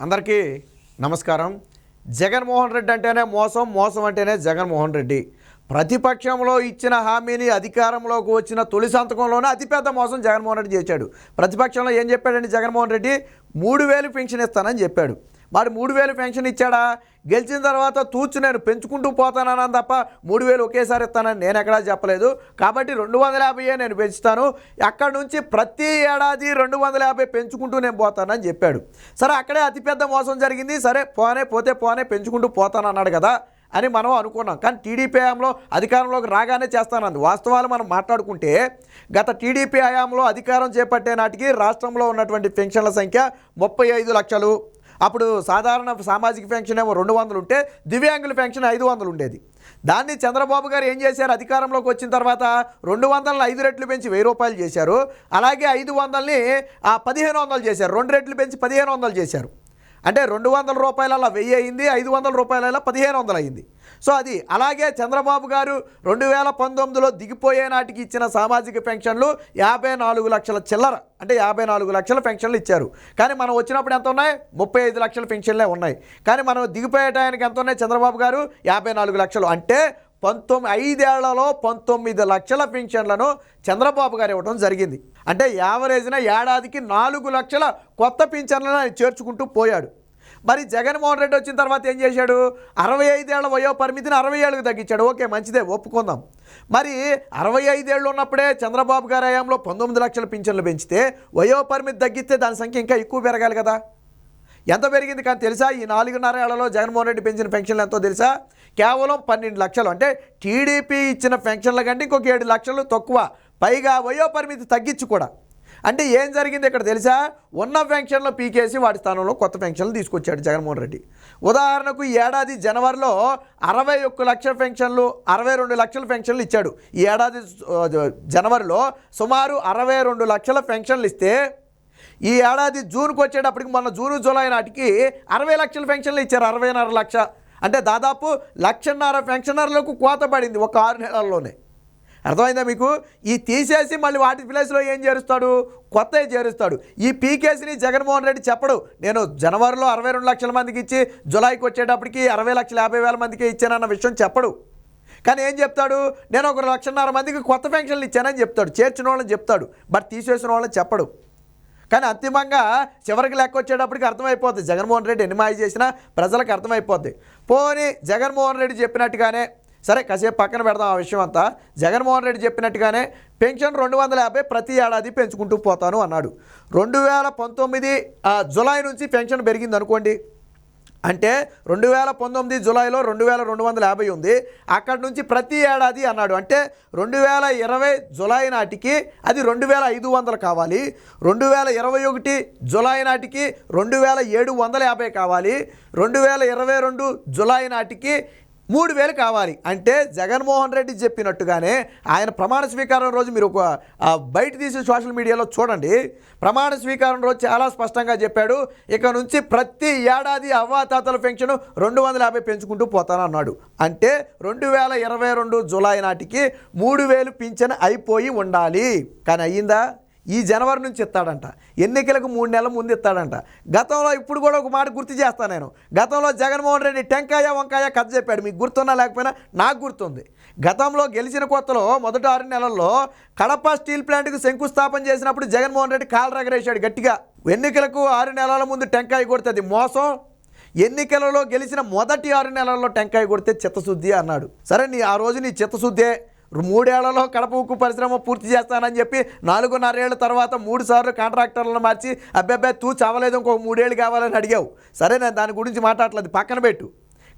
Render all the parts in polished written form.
అందరికీ నమస్కారం. జగన్మోహన్ రెడ్డి అంటేనే మోసం, మోసం అంటేనే జగన్మోహన్ రెడ్డి. ప్రతిపక్షంలో ఇచ్చిన హామీని అధికారంలోకి వచ్చిన తొలి సంతకంలోనే అతిపెద్ద మోసం జగన్మోహన్ రెడ్డి చేశాడు. ప్రతిపక్షంలో ఏం చెప్పాడండి జగన్మోహన్ రెడ్డి? 3,000 పెన్షన్ ఇస్తానని చెప్పాడు. మరి 3,000 పెన్షన్ ఇచ్చాడా? గెలిచిన తర్వాత తూర్చు నేను పెంచుకుంటూ పోతానని తప్ప 3,000 ఒకేసారి ఇస్తానని నేను ఎక్కడా చెప్పలేదు. కాబట్టి 250 నేను పెంచుతాను, అక్కడి నుంచి ప్రతి ఏడాది 250 పెంచుకుంటూ నేను పోతానని చెప్పాడు. సరే, అక్కడే అతిపెద్ద మోసం జరిగింది. సరే, పోతే పెంచుకుంటూ పోతానన్నాడు కదా అని మనం అనుకున్నాం. కానీ టీడీపీ హయాంలో అధికారంలోకి రాగానే చేస్తానంది. వాస్తవాలు మనం మాట్లాడుకుంటే గత టీడీపీ హయాంలో అధికారం చేపట్టే నాటికి రాష్ట్రంలో ఉన్నటువంటి పెన్షన్ల సంఖ్య 35 లక్షలు. అప్పుడు సాధారణ సామాజిక పెన్షన్ ఏమో 200 ఉంటే దివ్యాంగుల పెన్షన్ 500 ఉండేది. దాన్ని చంద్రబాబు గారు ఏం చేశారు? అధికారంలోకి వచ్చిన తర్వాత 200ని 5 రెట్లు పెంచి 1000 రూపాయలు చేశారు. అలాగే 500ని 1,500 చేశారు. 2 రెట్లు పెంచి 1,500 చేశారు. అంటే 200 రూపాయలలో 1000 అయింది, 500 రూపాయలలో 1,500 అయింది. సో అది అలాగే చంద్రబాబు గారు 2019లో దిగిపోయే నాటికి ఇచ్చిన సామాజిక పెన్షన్లు 54 లక్షల చిల్లర, అంటే 54 లక్షల పెన్షన్లు ఇచ్చారు. కానీ మనం వచ్చినప్పుడు ఎంత ఉన్నాయి? 35 లక్షల పెన్షన్లే ఉన్నాయి. కానీ మనం దిగిపోయే టైంకి ఎంత ఉన్నాయి చంద్రబాబు గారు? 54 లక్షలు. అంటే 5 ఏళ్లలో 19 లక్షల పెన్షన్లను చంద్రబాబు గారు ఇవ్వడం జరిగింది. అంటే యావరేజ్న ఏడాదికి 4 లక్షల కొత్త పెన్షన్లను ఆయన చేర్చుకుంటూ పోయాడు. మరి జగన్మోహన్ రెడ్డి వచ్చిన తర్వాత ఏం చేశాడు? 65 ఏళ్ల వయో పరిమితిని 60 ఏళ్ళకి తగ్గించాడు. ఓకే, మంచిదే, ఒప్పుకుందాం. మరి 65 ఏళ్ళు ఉన్నప్పుడే చంద్రబాబు గారి హయాంలో 19 లక్షల పెన్షన్లు పెంచితే వయో పరిమితి తగ్గిస్తే దాని సంఖ్య ఇంకా ఎక్కువ పెరగాలి కదా. ఎంత పెరిగింది కానీ తెలుసా? ఈ 4.5 ఏళ్లలో జగన్మోహన్ రెడ్డి పెంచిన పెన్షన్లు ఎంతో తెలుసా? కేవలం 12 లక్షలు. అంటే టీడీపీ ఇచ్చిన పెన్షన్ల కంటే ఇంకొక 7 లక్షలు తక్కువ, పైగా వయో పరిమితి తగ్గించి కూడా. అంటే ఏం జరిగింది ఇక్కడ తెలుసా? ఉన్న పెన్షన్లు పీకేసి వాటి స్థానంలో కొత్త పెన్షన్లు తీసుకొచ్చాడు జగన్మోహన్ రెడ్డి. ఉదాహరణకు ఈ ఏడాది జనవరిలో 61 లక్షల పెన్షన్లు, 62 లక్షల పెన్షన్లు ఇచ్చాడు. ఈ ఏడాది జనవరిలో సుమారు 62 లక్షల పెన్షన్లు ఇస్తే ఈ ఏడాది జూన్కి వచ్చేటప్పటికి మొన్న జూను జూలై నాటికి 60 లక్షల పెన్షన్లు ఇచ్చారు. 60.5 లక్ష అంటే దాదాపు 1,50,000 పెన్షనర్లకు కోత పడింది ఒక 6 నెలల్లోనే. అర్థమైందా మీకు? ఈ తీసేసి మళ్ళీ వాటి ప్లేస్లో ఏం చేరుస్తాడు? కొత్తవి చేరుస్తాడు. ఈ పీకేసీని జగన్మోహన్ రెడ్డి చెప్పడు. నేను జనవరిలో 62 లక్షల మందికి ఇచ్చి జులైకి వచ్చేటప్పటికి 60,50,000 మందికి ఇచ్చానన్న విషయం చెప్పడు. కానీ ఏం చెప్తాడు? నేను 1,50,000 మందికి కొత్త పెన్షన్లు ఇచ్చానని చెప్తాడు, చేర్చిన వాళ్ళని చెప్తాడు, బట్ తీసేసిన వాళ్ళని చెప్పడు. కానీ అంతిమంగా చివరికి లెక్క వచ్చేటప్పటికి అర్థమైపోద్ది జగన్మోహన్ రెడ్డి ఎన్ని మాయ చేసినా ప్రజలకు అర్థమైపోద్ది. పోనీ జగన్మోహన్ రెడ్డి చెప్పినట్టుగానే, సరే కాసేపు పక్కన పెడదాం ఆ విషయం అంతా. జగన్మోహన్ రెడ్డి చెప్పినట్టుగానే పెన్షన్ 250 ప్రతి ఏడాది పెంచుకుంటూ పోతాను అన్నాడు. 2019 జులై నుంచి పెన్షన్ పెరిగింది అనుకోండి. అంటే 2019 జులైలో 2,250 ఉంది. అక్కడి నుంచి ప్రతి ఏడాది అన్నాడు. అంటే 2020 జులై నాటికి అది 2,500 కావాలి. 2021 జులై నాటికి 2,750 కావాలి. 2022 జులై నాటికి 3,000 కావాలి. అంటే జగన్మోహన్ రెడ్డి చెప్పినట్టుగానే ఆయన ప్రమాణ స్వీకారం రోజు మీరు ఒక బయట తీసి సోషల్ మీడియాలో చూడండి. ప్రమాణ స్వీకారం రోజు చాలా స్పష్టంగా చెప్పాడు, ఇక నుంచి ప్రతి ఏడాది అవ్వాతాతల పెన్షన్ 250 పెంచుకుంటూ పోతానన్నాడు. అంటే 2022 జులై నాటికి 3,000 పింఛన్ అయిపోయి ఉండాలి. కానీ అయ్యిందా? ఈ జనవరి నుంచి ఇస్తాడంట. ఎన్నికలకు 3 నెలల ముందు ఇస్తాడంట. గతంలో ఇప్పుడు కూడా ఒక మాట గుర్తు చేస్తాను నేను. గతంలో జగన్మోహన్ రెడ్డి టెంకాయ వంకాయ కథ చెప్పాడు. మీకు గుర్తున్నా లేకపోయినా నాకు గుర్తుంది. గతంలో గెలిచిన కొత్తలో మొదటి 6 నెలల్లో కడప స్టీల్ ప్లాంట్కి శంకుస్థాపన చేసినప్పుడు జగన్మోహన్ రెడ్డి కాలు రగరేశాడు గట్టిగా. ఎన్నికలకు 6 నెలల ముందు టెంకాయ కొడితే మోసం, ఎన్నికలలో గెలిచిన మొదటి 6 నెలల్లో టెంకాయ కొడితే చిత్తశుద్ధి అన్నాడు. సరే, ఆ రోజు నీ చిత్తశుద్ధే. 3 ఏళ్లలో కడప ఉక్కు పరిశ్రమ పూర్తి చేస్తానని చెప్పి 4.5 ఏళ్ల తర్వాత 3 సార్లు కాంట్రాక్టర్లను మార్చి అబ్బాయి అవ్వలేదు, ఇంకొక 3 ఏళ్ళు కావాలని అడిగావు. సరే, నేను దాని గురించి మాట్లాడలేదు, పక్కన పెట్టు.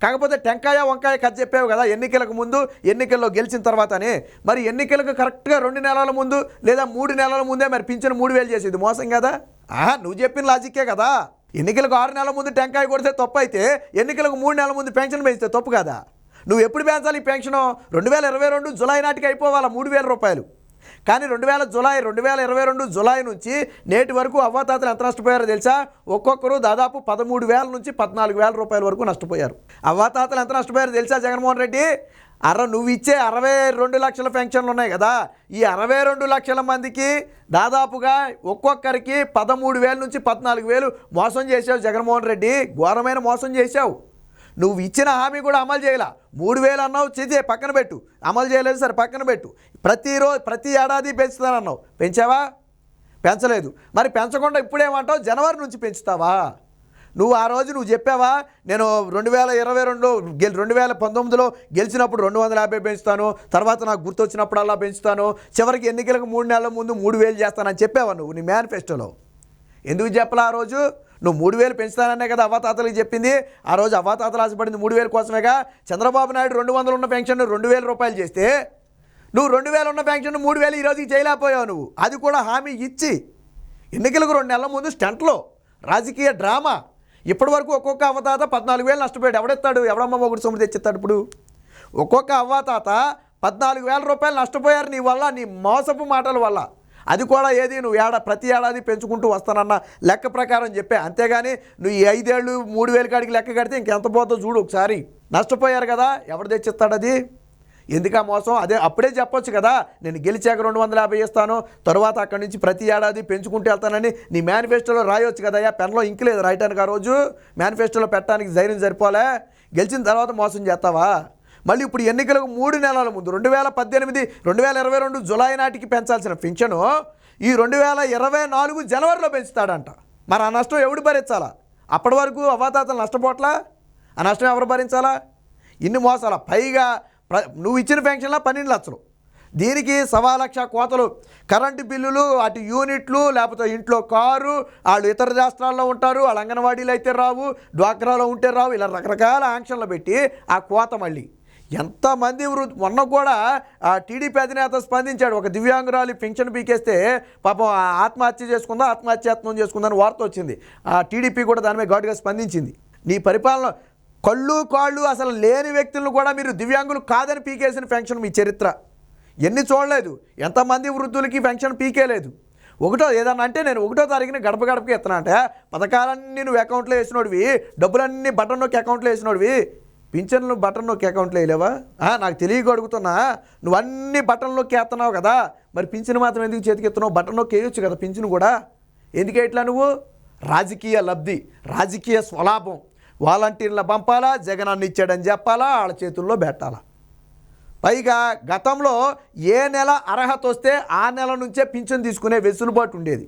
కాకపోతే టెంకాయ వంకాయ కథ చెప్పావు కదా ఎన్నికలకు ముందు, ఎన్నికల్లో గెలిచిన తర్వాతనే. మరి ఎన్నికలకు కరెక్ట్గా 2 నెలల ముందు లేదా 3 నెలల ముందే మరి పింఛను 3,000 చేసేది మోసం కదా? నువ్వు చెప్పిన లాజిక్కే కదా. ఎన్నికలకు 6 నెలల ముందు టెంకాయ కొడితే తప్పు అయితే ఎన్నికలకు 3 నెలల ముందు పెన్షన్ పెంచితే తప్పు కదా? నువ్వు ఎప్పుడు పెంచాలి ఈ పెన్షను? 2022 జులై నాటికి అయిపోవాలా 3,000 రూపాయలు. కానీ జూలై 2022 జూలై నుంచి నేటి వరకు అవ్వాతాతలు ఎంత నష్టపోయారో తెలుసా? ఒక్కొక్కరు దాదాపు 13,000 నుంచి 14,000 రూపాయల వరకు నష్టపోయారు. అవ్వాతాతలు ఎంత నష్టపోయారో తెలుసా జగన్మోహన్ రెడ్డి? నువ్వు ఇచ్చే 62 లక్షల పెన్షన్లు ఉన్నాయి కదా, ఈ 62 లక్షల మందికి దాదాపుగా ఒక్కొక్కరికి 13,000 నుంచి 14,000 మోసం చేసావు జగన్మోహన్ రెడ్డి. ఘోరమైన మోసం చేశావు. నువ్వు ఇచ్చిన హామీ కూడా అమలు చేయాల. 3,000 అన్నావు, చేసే పక్కన పెట్టు. అమలు చేయలేదు సరే పక్కన పెట్టు. ప్రతి ఏడాది పెంచుతానన్నావు, పెంచావా? పెంచలేదు. మరి పెంచకుండా ఇప్పుడేమంటావు జనవరి నుంచి పెంచుతావా? నువ్వు ఆ రోజు నువ్వు చెప్పావా, నేను 2019లో గెలిచినప్పుడు 250 పెంచుతాను, తర్వాత నాకు గుర్తొచ్చినప్పుడల్లా పెంచుతాను, చివరికి ఎన్నికలకు 3 నెలల ముందు 3,000 చేస్తానని చెప్పావా నువ్వు నీ మేనిఫెస్టోలో? ఎందుకు చెప్పలా ఆ రోజు? నువ్వు 3,000 పెంచుతాననే కదా అవ్వాతాతలకు చెప్పింది. ఆ రోజు అవ్వాతాతలు ఆశపడింది 3,000 కోసమేగా. చంద్రబాబు నాయుడు 200 ఉన్న పెన్షన్ 2,000 రూపాయలు చేస్తే నువ్వు 2,000 ఉన్న పెన్షన్ 3,000 ఈరోజుకి చేయలేకపోయావు నువ్వు. అది కూడా హామీ ఇచ్చి ఎన్నికలకు 2 నెలల ముందు స్టంట్లో రాజకీయ డ్రామా. ఇప్పటి వరకు ఒక్కొక్క అవ్వాతాత 14,000 నష్టపోయాడు. ఎవడెత్తాడు? ఎవడమ్మ ఒకటి సొమ్ము తెచ్చిస్తాడు? ఇప్పుడు ఒక్కొక్క అవ్వాతాత 14,000 రూపాయలు నష్టపోయారు నీ వల్ల, నీ మోసపు మాటల వల్ల. అది కూడా ఏది నువ్వు ప్రతి ఏడాది పెంచుకుంటూ వస్తానన్న లెక్క ప్రకారం చెప్పే. అంతేగాని నువ్వు ఈ 5 ఏళ్ళు 3,000 కాడికి లెక్క కడితే ఇంకెంత పోతుందో చూడు ఒకసారి. నష్టపోయారు కదా, ఎవడు తెచ్చిస్తాడు అది? ఎందుకా మోసం? అప్పుడే చెప్పొచ్చు కదా, నేను గెలిచాక 250 ఇస్తాను, తర్వాత అక్కడి నుంచి ప్రతి ఏడాది పెంచుకుంటూ వెళ్తానని నీ మేనిఫెస్టోలో రాయొచ్చు కదా. పెన్లో ఇంక లేదు రాయటానికి. ఆ రోజు మేనిఫెస్టోలో పెట్టడానికి ధైర్యం సరిపోలే. గెలిచిన తర్వాత మోసం చేస్తావా? మళ్ళీ ఇప్పుడు ఎన్నికలకు 3 నెలల ముందు 2022 జూలై నాటికి పెంచాల్సిన పెన్షను ఈ 2024 జనవరిలో పెంచుతాడంట. మరి ఆ నష్టం ఎవడు భరించాలా? అప్పటి వరకు అవ్వాతాతలు నష్టపోట్లా? ఆ నష్టం ఎవరు భరించాలా? ఇన్ని మోసాలా? పైగా నువ్వు ఇచ్చిన పెన్షన్లో 12 లక్షలు, దీనికి 1,00,000 కోతలు, కరెంటు బిల్లులు, అటు యూనిట్లు, లేకపోతే ఇంట్లో కారు, వాళ్ళు ఇతర రాష్ట్రాల్లో ఉంటారు, వాళ్ళు అంగన్వాడీలు అయితే రావు, డ్వాక్రాలో ఉంటే రావు, ఇలా రకరకాల ఆంక్షలు పెట్టి ఆ కోత మళ్ళీ ఎంతమంది మొన్న కూడా టీడీపీ అధినేత స్పందించాడు. ఒక దివ్యాంగురాలి పెన్షన్ పీకేస్తే పాపం ఆత్మహత్య చేసుకుందని వార్త వచ్చింది. టీడీపీ కూడా దాని మీద ఘాటుగా స్పందించింది. నీ పరిపాలన కాళ్ళు అసలు లేని వ్యక్తులను కూడా మీరు దివ్యాంగులు కాదని పీకేసిన పెన్షన్ మీ చరిత్ర ఎన్ని చూడలేదు. ఎంతమంది వృద్ధులకి పెన్షన్ పీకేలేదు. ఏదన్నా అంటే నేను 1వ తారీఖున గడప గడపకి ఎత్తనా అంటే పథకాలన్నీ నువ్వు అకౌంట్లో వేసినోడివి, డబ్బులన్నీ బటన్ నొక్కి అకౌంట్లో వేసినోడివి, పింఛన్లు బటన్ నొక్కి అకౌంట్లో వేయలేవా? నాకు తెలియక అడుగుతున్నా. నువ్వు అన్ని బటన్ నొక్కి వేస్తున్నావు కదా, మరి పింఛను మాత్రం ఎందుకు చేతికి ఎత్తున్నావు? బటన్ నొక్కి వేయొచ్చు కదా పింఛను కూడా. ఎందుకే ఇట్లా నువ్వు? రాజకీయ లబ్ధి, రాజకీయ స్వలాభం. వాలంటీర్ల పంపాలా, జగనాన్ని ఇచ్చాడని చెప్పాలా, వాళ్ళ చేతుల్లో పెట్టాలా. పైగా గతంలో ఏ నెల అర్హత వస్తే ఆ నెల నుంచే పింఛన్ తీసుకునే వెసులుబాటు ఉండేది.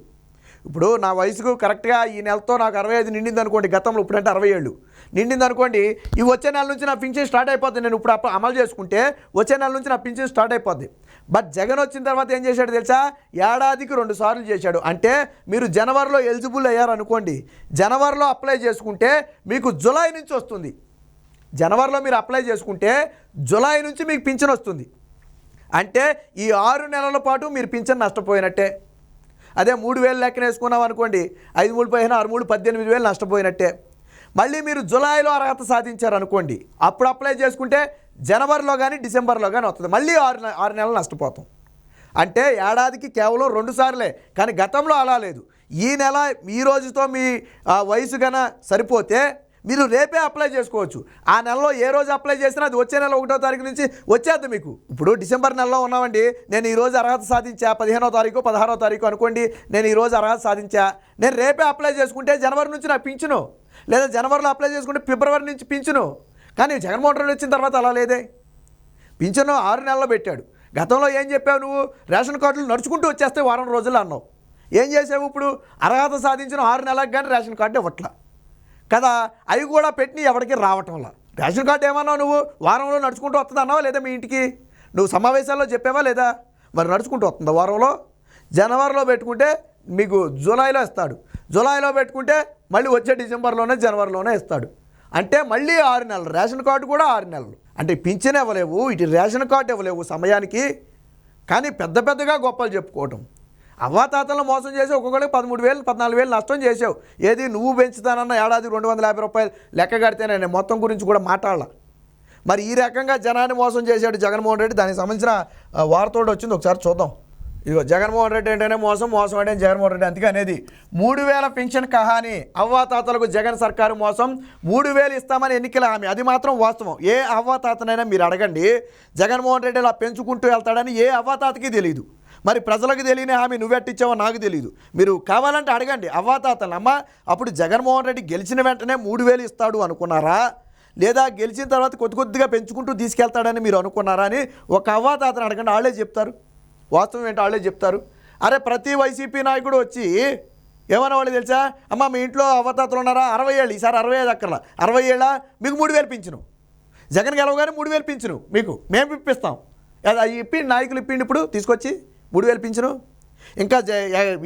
ఇప్పుడు నా వయసుకు కరెక్ట్గా ఈ నెలతో నాకు 65 నిండింది అనుకోండి, గతంలో ఇప్పుడంటే 60 ఏళ్ళు నిండింది అనుకోండి, ఈ వచ్చే నెల నుంచి నా పింఛన్ స్టార్ట్ అయిపోద్ది. నేను ఇప్పుడు అమలు చేసుకుంటే వచ్చే నెల నుంచి నా పింఛన్ స్టార్ట్ అయిపోద్ది. బట్ జగన్ వచ్చిన తర్వాత ఏం చేశాడు తెలుసా? ఏడాదికి 2 సార్లు చేశాడు. అంటే మీరు జనవరిలో ఎలిజిబుల్ అయ్యారనుకోండి, జనవరిలో అప్లై చేసుకుంటే మీకు జూలై నుంచి వస్తుంది. జనవరిలో మీరు అప్లై చేసుకుంటే జూలై నుంచి మీకు పింఛన్ వస్తుంది. అంటే ఈ 6 నెలల పాటు మీరు పింఛన్ నష్టపోయినట్టే. అదే 3,000 లెక్కన వేసుకున్నాం అనుకోండి, 5 3 15 6 3 18,000 నష్టపోయినట్టే. మళ్ళీ మీరు జూలైలో అర్హత సాధించారనుకోండి, అప్పుడు అప్లై చేసుకుంటే జనవరిలో కానీ డిసెంబర్లో కానీ వస్తుంది. మళ్ళీ 6 నెలలు నష్టపోతాం. అంటే ఏడాదికి కేవలం 2 సార్లే. కానీ గతంలో అలా లేదు. ఈ నెల ఈ రోజుతో మీ వయసు గన సరిపోతే మీరు రేపే అప్లై చేసుకోవచ్చు. ఆ నెలలో ఏ రోజు అప్లై చేసినా అది వచ్చే నెల 1వ తారీఖు నుంచి వచ్చేద్ది మీకు. ఇప్పుడు డిసెంబర్ నెలలో ఉన్నామండి, నేను ఈరోజు అర్హత సాధించా, 15వ తారీఖు 16వ తారీఖు అనుకోండి, నేను ఈరోజు అర్హత సాధించా, నేను రేపే అప్లై చేసుకుంటే జనవరి నుంచి నాకు పింఛను, లేదా జనవరిలో అప్లై చేసుకుంటే ఫిబ్రవరి నుంచి పింఛను. కానీ జగన్మోహన్ రెడ్డి వచ్చిన తర్వాత అలా లేదే. పింఛను 6 నెలల్లో పెట్టాడు. గతంలో ఏం చెప్పావు నువ్వు? రేషన్ కార్డులు నడుచుకుంటూ వచ్చేస్తే వారం రోజులు అన్నావు. ఏం చేసావు? ఇప్పుడు అర్హత సాధించిన 6 నెలలకు కానీ రేషన్ కార్డు ఇవ్వట్లా కదా, అవి కూడా పెట్టి ఎవరికి రావటంలా. రేషన్ కార్డు ఏమన్నావు నువ్వు? వారంలో నడుచుకుంటూ వస్తుంది అన్నావా లేదా? మీ ఇంటికి నువ్వు సమావేశాల్లో చెప్పావా లేదా? మరి నడుచుకుంటూ వస్తుందా వారంలో? జనవరిలో పెట్టుకుంటే మీకు జూలైలో ఇస్తాడు, జూలైలో పెట్టుకుంటే మళ్ళీ వచ్చే డిసెంబర్లోనే జనవరిలోనే ఇస్తాడు. అంటే మళ్ళీ 6 నెలలు. రేషన్ కార్డు కూడా 6 నెలలు. అంటే పింఛన్ ఇవ్వలేవు, ఇటు రేషన్ కార్డు ఇవ్వలేవు సమయానికి. కానీ పెద్దగా గొప్పలు చెప్పుకోవటం. అవ్వాతాతలను మోసం చేసి ఒక్కొక్కడికి 13,000 14,000 నష్టం చేసావు. ఏది నువ్వు పెంచుతానన్న ఏడాది 250 రూపాయలు లెక్క కడితేనే నేను మొత్తం గురించి కూడా మాట్లాడాల. మరి ఈ రకంగా జనాన్ని మోసం చేశాడు జగన్మోహన్ రెడ్డి. దానికి సంబంధించిన వార్త వచ్చింది, ఒకసారి చూద్దాం. ఇదిగో జగన్మోహన్ రెడ్డి అంటేనే మోసం, మోసం అంటే జగన్మోహన్ రెడ్డి. అందుకే అనేది 3000 పెన్షన్ కహాని, అవ్వాతాతలకు జగన్ సర్కారు మోసం, 3000 ఇస్తామని ఎన్నికల హామీ. అది మాత్రం వాస్తవం. ఏ అవ్వాతాతనైనా మీరు అడగండి, జగన్మోహన్ రెడ్డి ఇలా పెంచుకుంటూ వెళ్తాడని ఏ అవ్వాతాతకి తెలియదు. మరి ప్రజలకు తెలియని హామీ నువ్వెట్టిచ్చావో నాకు తెలియదు. మీరు కావాలంటే అడగండి అవ్వాతాతలు. అమ్మ, అప్పుడు జగన్మోహన్ రెడ్డి గెలిచిన వెంటనే 3000 ఇస్తాడు అనుకున్నారా, లేదా గెలిచిన తర్వాత కొద్ది కొద్దిగా పెంచుకుంటూ తీసుకెళ్తాడని మీరు అనుకున్నారా అని ఒక అవ్వాతాతను అడగండి, వాళ్ళే చెప్తారు. వాస్తవం ఏంటో వాళ్ళే చెప్తారు. అరే, ప్రతి వైసీపీ నాయకుడు వచ్చి ఏమన్నా వాళ్ళు తెలుసా, అమ్మ మీ ఇంట్లో అవ్వాతాతలు ఉన్నారా, 60 ఏళ్ళు, ఈసారి 65 అక్కర్లా, 60 ఏళ్ళ మీకు 3000 పింఛను, జగన్ గెలవగానే 3000 పింఛను మీకు మేము ఇప్పిస్తాం. అది ఇప్పిండి, నాయకులు ఇప్పిండి ఇప్పుడు తీసుకొచ్చి 3000 పింఛను. ఇంకా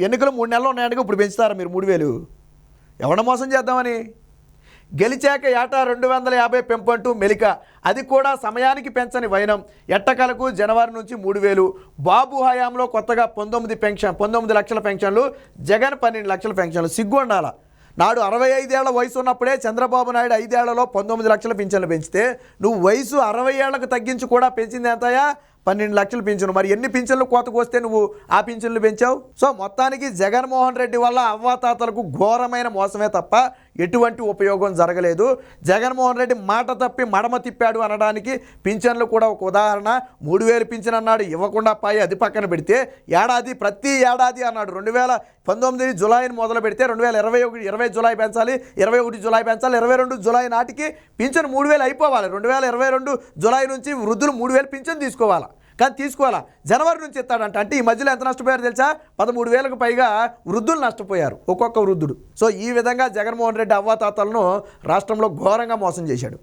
ఎన్నికలు 3 నెలలు ఉన్నాయని ఇప్పుడు పెంచుతారా మీరు 3000? ఎవరిని మోసం చేద్దామని? గెలిచాక ఏటా 250 పెంపు అంటూ మెలిక, అది కూడా సమయానికి పెంచని వైనం. ఎట్టకలకు జనవరి నుంచి 3000. బాబు హయాంలో కొత్తగా 19 లక్షల పెన్షన్లు, జగన్ 12 లక్షల పెన్షన్లు. సిగ్గు ఉండాల. నాడు 65 ఏళ్ల వయసు ఉన్నప్పుడే చంద్రబాబు నాయుడు 5 ఏళ్లలో 19 లక్షల పింఛన్లు పెంచితే, నువ్వు వయసు 60 ఏళ్లకు తగ్గించి కూడా పెంచింది ఎంతయా? 12 లక్షలు పింఛను. మరి ఎన్ని పింఛన్లు కోతకు వస్తే నువ్వు ఆ పింఛన్లు పెంచావు? సో మొత్తానికి జగన్మోహన్ రెడ్డి వల్ల అవ్వాతాతలకు ఘోరమైన మోసమే తప్ప ఎటువంటి ఉపయోగం జరగలేదు. జగన్మోహన్ రెడ్డి మాట తప్పి మడమ తిప్పాడు అనడానికి పింఛన్లు కూడా ఒక ఉదాహరణ. 3000 పింఛన్ అన్నాడు, ఇవ్వకుండా పాయి, అది పక్కన పెడితే ప్రతి ఏడాది అన్నాడు. 2019 జులైని మొదలు పెడితే 2020 జులై పెంచాలి, 21 జులై పెంచాలి, 22 జులై నాటికి పింఛన్ 3000 అయిపోవాలి. 2022 జులై నుంచి వృద్ధులు 3000 పింఛన్ తీసుకోవాలి. కానీ తీసుకోవాలా, జనవరి నుంచి ఇస్తాడంట. అంటే ఈ మధ్యలో ఎంత నష్టపోయారు తెలుసా? 13,000కు పైగా వృద్ధులు నష్టపోయారు, ఒక్కొక్క వృద్ధుడు. సో ఈ విధంగా జగన్మోహన్ రెడ్డి అవ్వాతాతలను రాష్ట్రంలో ఘోరంగా మోసం చేశాడు.